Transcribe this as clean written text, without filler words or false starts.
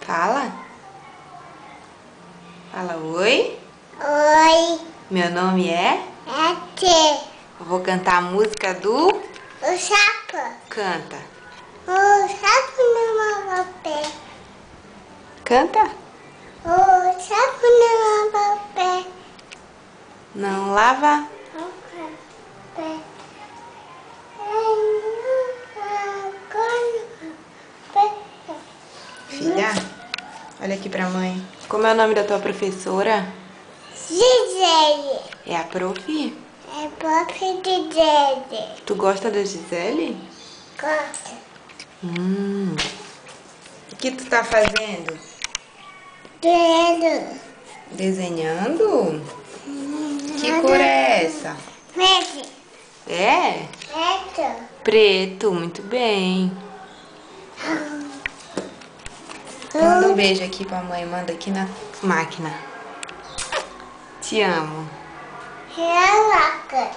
Fala. Fala oi. Oi. Meu nome é? É Tê. Eu vou cantar a música do... O sapo. Canta. O sapo não lava pé. Canta. O sapo não lava pé. Não lava. Pé. Filha, olha aqui pra mãe. Como é o nome da tua professora? Gisele. É a prof? É prof. Gisele. Tu gosta da Gisele? Gosta. O que tu tá fazendo? Dedo. Desenhando? Que cor é essa? Verde. É? Preto. Preto, muito bem. Manda um beijo aqui pra mãe, manda aqui na máquina. Te amo. Relaxa.